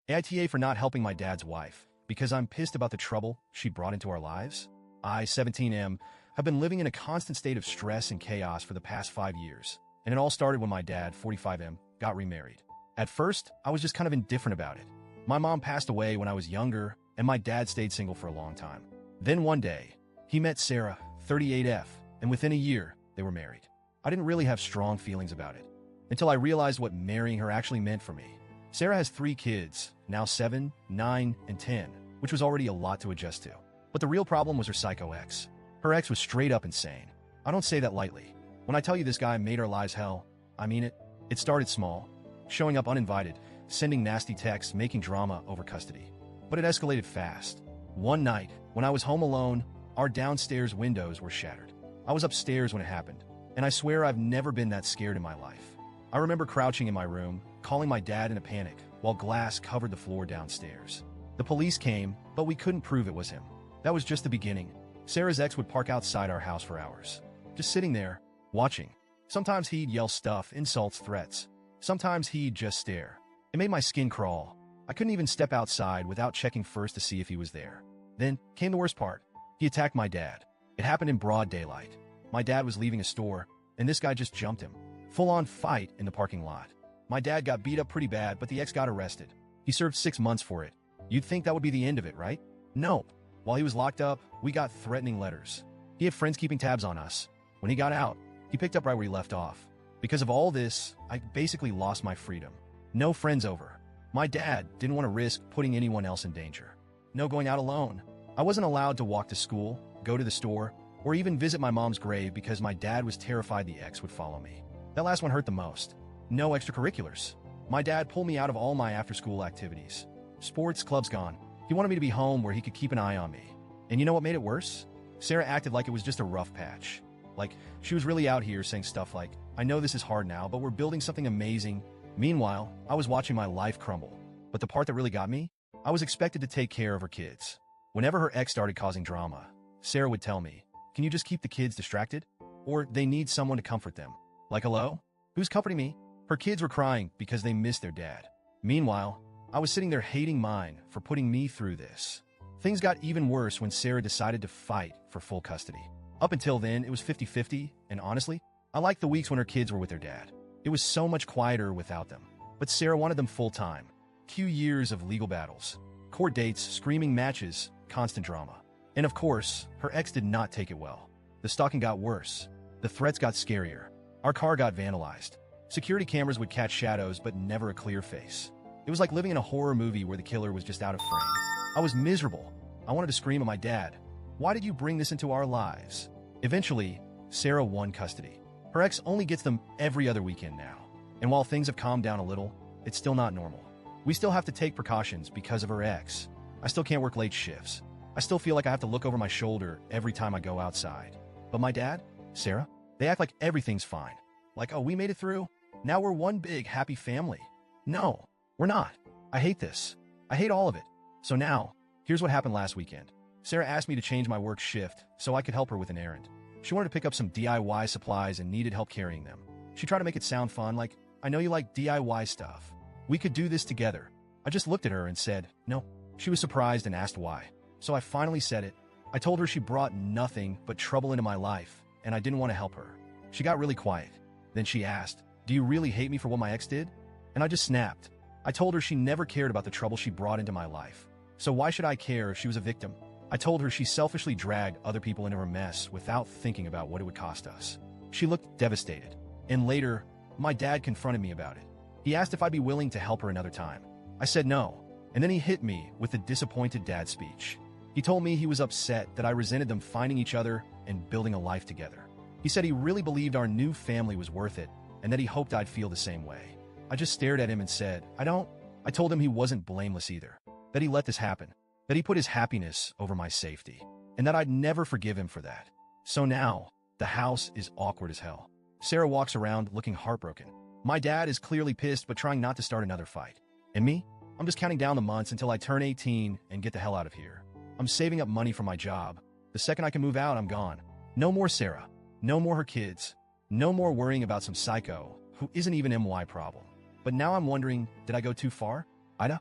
AITA for not helping my dad's wife, because I'm pissed about the trouble she brought into our lives. I, 17M, have been living in a constant state of stress and chaos for the past 5 years, and it all started when my dad, 45M, got remarried. At first, I was just kind of indifferent about it. My mom passed away when I was younger, and my dad stayed single for a long time. Then one day, he met Sarah, 38F, and within a year, they were married. I didn't really have strong feelings about it, until I realized what marrying her actually meant for me. Sarah has 3 kids, now 7, 9, and 10, which was already a lot to adjust to. But the real problem was her psycho ex. Her ex was straight up insane. I don't say that lightly. When I tell you this guy made our lives hell, I mean it. It started small, showing up uninvited, sending nasty texts, making drama over custody. But it escalated fast. One night, when I was home alone, our downstairs windows were shattered. I was upstairs when it happened, and I swear I've never been that scared in my life. I remember crouching in my room, calling my dad in a panic, while glass covered the floor downstairs. The police came, but we couldn't prove it was him. That was just the beginning. Sarah's ex would park outside our house for hours, just sitting there, watching. Sometimes he'd yell stuff, insults, threats. Sometimes he'd just stare. It made my skin crawl. I couldn't even step outside without checking first to see if he was there. Then came the worst part. He attacked my dad. It happened in broad daylight. My dad was leaving a store, and this guy just jumped him. Full-on fight in the parking lot. My dad got beat up pretty bad, but the ex got arrested. He served 6 months for it. You'd think that would be the end of it, right? No. While he was locked up, we got threatening letters. He had friends keeping tabs on us. When he got out, he picked up right where he left off. Because of all this, I basically lost my freedom. No friends over. My dad didn't want to risk putting anyone else in danger. No going out alone. I wasn't allowed to walk to school, go to the store, or even visit my mom's grave because my dad was terrified the ex would follow me. That last one hurt the most. No extracurriculars. My dad pulled me out of all my after-school activities. Sports, clubs gone. He wanted me to be home where he could keep an eye on me. And you know what made it worse? Sarah acted like it was just a rough patch. Like, she was really out here saying stuff like, I know this is hard now, but we're building something amazing. Meanwhile, I was watching my life crumble. But the part that really got me? I was expected to take care of her kids. Whenever her ex started causing drama, Sarah would tell me, can you just keep the kids distracted? Or they need someone to comfort them. Like, hello? Who's comforting me? Her kids were crying because they missed their dad. Meanwhile, I was sitting there hating mine for putting me through this. Things got even worse when Sarah decided to fight for full custody. Up until then, it was 50-50, and honestly, I liked the weeks when her kids were with their dad. It was so much quieter without them. But Sarah wanted them full-time. Few years of legal battles, court dates, screaming matches, constant drama. And of course, her ex did not take it well. The stalking got worse. The threats got scarier. Our car got vandalized. Security cameras would catch shadows, but never a clear face. It was like living in a horror movie where the killer was just out of frame. I was miserable. I wanted to scream at my dad. Why did you bring this into our lives? Eventually, Sarah won custody. Her ex only gets them every other weekend now. And while things have calmed down a little, it's still not normal. We still have to take precautions because of her ex. I still can't work late shifts. I still feel like I have to look over my shoulder every time I go outside. But my dad, Sarah, they act like everything's fine. Like, oh, we made it through. Now we're one big happy family. No, we're not. I hate this. I hate all of it. So now, here's what happened last weekend. Sarah asked me to change my work shift so I could help her with an errand. She wanted to pick up some DIY supplies and needed help carrying them. She tried to make it sound fun, like, I know you like DIY stuff. We could do this together. I just looked at her and said, no. She was surprised and asked why. So I finally said it. I told her she brought nothing but trouble into my life, and I didn't want to help her. She got really quiet. Then she asked, do you really hate me for what my ex did? And I just snapped. I told her she never cared about the trouble she brought into my life. So why should I care if she was a victim? I told her she selfishly dragged other people into her mess without thinking about what it would cost us. She looked devastated. And later, my dad confronted me about it. He asked if I'd be willing to help her another time. I said no, and then he hit me with the disappointed dad speech. He told me he was upset that I resented them finding each other and building a life together. He said he really believed our new family was worth it, and that he hoped I'd feel the same way. I just stared at him and said, I don't. I told him he wasn't blameless either, that he let this happen, that he put his happiness over my safety, and that I'd never forgive him for that. So now, the house is awkward as hell. Sarah walks around looking heartbroken. My dad is clearly pissed but trying not to start another fight. And me? I'm just counting down the months until I turn 18 and get the hell out of here. I'm saving up money for my job. The second I can move out, I'm gone. No more Sarah. No more her kids. No more worrying about some psycho who isn't even MY problem. But now I'm wondering, did I go too far? AITA?